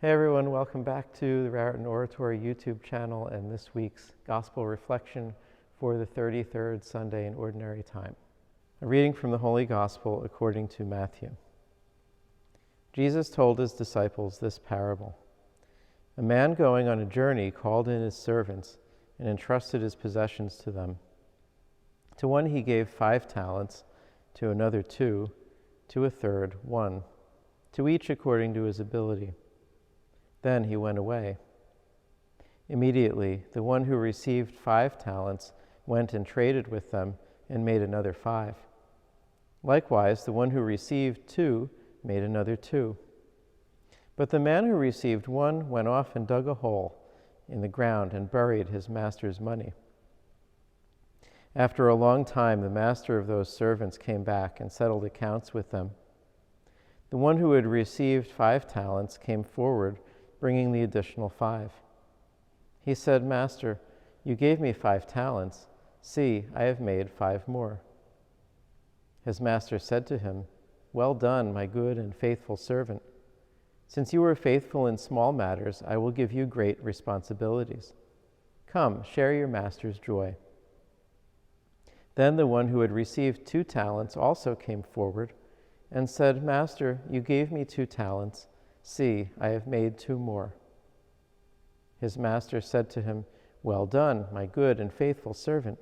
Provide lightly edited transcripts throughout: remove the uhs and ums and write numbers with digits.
Hey everyone, welcome back to the Raritan Oratory YouTube channel and this week's Gospel Reflection for the 33rd Sunday in Ordinary Time. A reading from the Holy Gospel according to Matthew. Jesus told his disciples this parable. A man going on a journey called in his servants and entrusted his possessions to them. To one he gave 5 talents, to another 2, to a third 1, to each according to his ability. Then he went away. Immediately, the one who received 5 talents went and traded with them and made another 5. Likewise, the one who received 2 made another 2. But the man who received 1 went off and dug a hole in the ground and buried his master's money. After a long time, the master of those servants came back and settled accounts with them. The one who had received 5 talents came forward, bringing the additional 5. He said, "Master, you gave me 5 talents. See, I have made 5 more." His master said to him, "Well done, my good and faithful servant. Since you were faithful in small matters, I will give you great responsibilities. Come, share your master's joy." Then the one who had received 2 talents also came forward and said, "Master, you gave me 2 talents. See, I have made 2 more." His master said to him, "Well done, my good and faithful servant.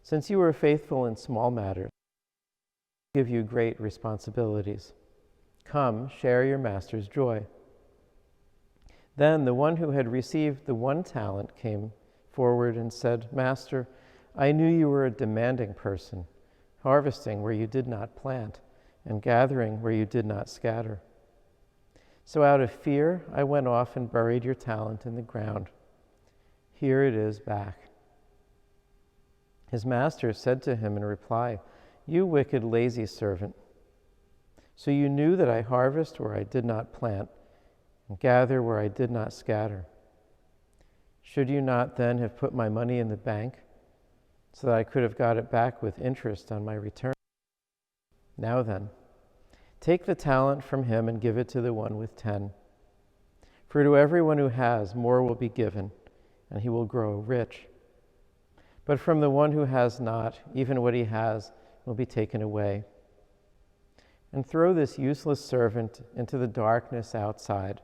Since you were faithful in small matters, I will give you great responsibilities. Come, share your master's joy." Then the one who had received the 1 talent came forward and said, "Master, I knew you were a demanding person, harvesting where you did not plant and gathering where you did not scatter. So out of fear, I went off and buried your talent in the ground. Here it is back." His master said to him in reply, "You wicked, lazy servant. So you knew that I harvest where I did not plant and gather where I did not scatter. Should you not then have put my money in the bank so that I could have got it back with interest on my return? Now then, take the talent from him and give it to the one with 10. For to everyone who has, more will be given, and he will grow rich. But from the one who has not, even what he has will be taken away. And throw this useless servant into the darkness outside,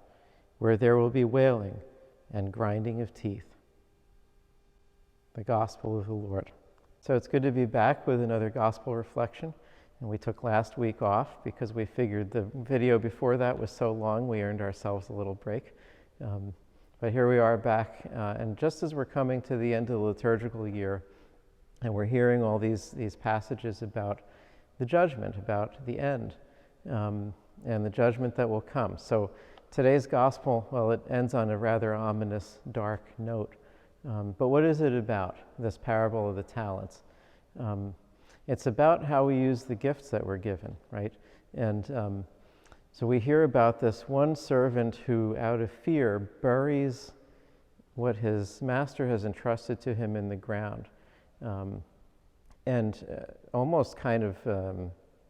where there will be wailing and grinding of teeth." The Gospel of the Lord. So it's good to be back with another Gospel reflection. And we took last week off because we figured the video before that was so long, we earned ourselves a little break. But here we are back, and just as we're coming to the end of the liturgical year, and we're hearing all these passages about the judgment, about the end, and the judgment that will come. So today's gospel, well, it ends on a rather ominous, dark note. But what is it about, this parable of the talents? It's about how we use the gifts that we're given, right? And so we hear about this one servant who, out of fear, buries what his master has entrusted to him in the ground. And almost kind of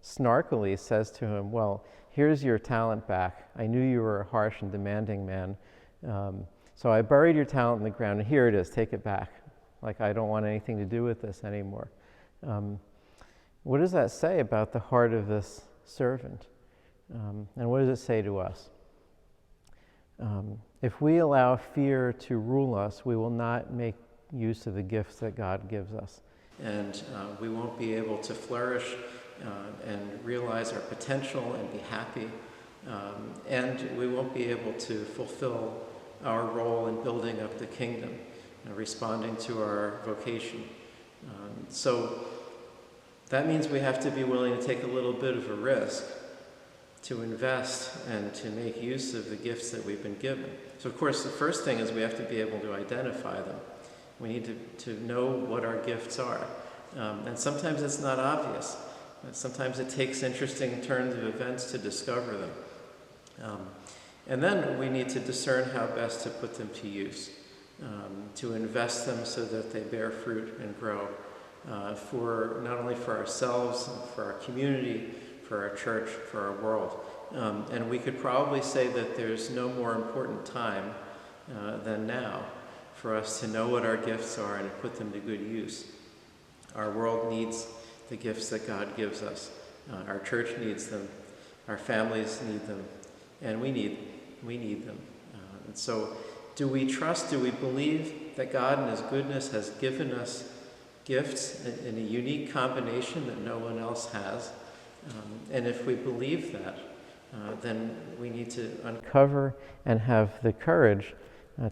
snarkily says to him, "Well, here's your talent back. I knew you were a harsh and demanding man. So I buried your talent in the ground, and here it is, take it back. Like, I don't want anything to do with this anymore." What does that say about the heart of this servant? And what does it say to us? If we allow fear to rule us, we will not make use of the gifts that God gives us. And we won't be able to flourish and realize our potential and be happy. And we won't be able to fulfill our role in building up the kingdom and responding to our vocation. So that means we have to be willing to take a little bit of a risk to invest and to make use of the gifts that we've been given. So of course, the first thing is we have to be able to identify them. We need to know what our gifts are. And sometimes it's not obvious. Sometimes it takes interesting turns of events to discover them. And then we need to discern how best to put them to use, to invest them so that they bear fruit and grow. For not only for ourselves, for our community, for our church, for our world. And we could probably say that there's no more important time than now for us to know what our gifts are and to put them to good use. Our world needs the gifts that God gives us. Our church needs them. Our families need them. And we need them. And so do we trust, do we believe that God in his goodness has given us gifts in a unique combination that no one else has? And if we believe that, then we need to uncover and have the courage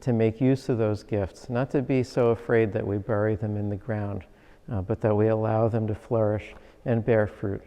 to make use of those gifts, not to be so afraid that we bury them in the ground, but that we allow them to flourish and bear fruit.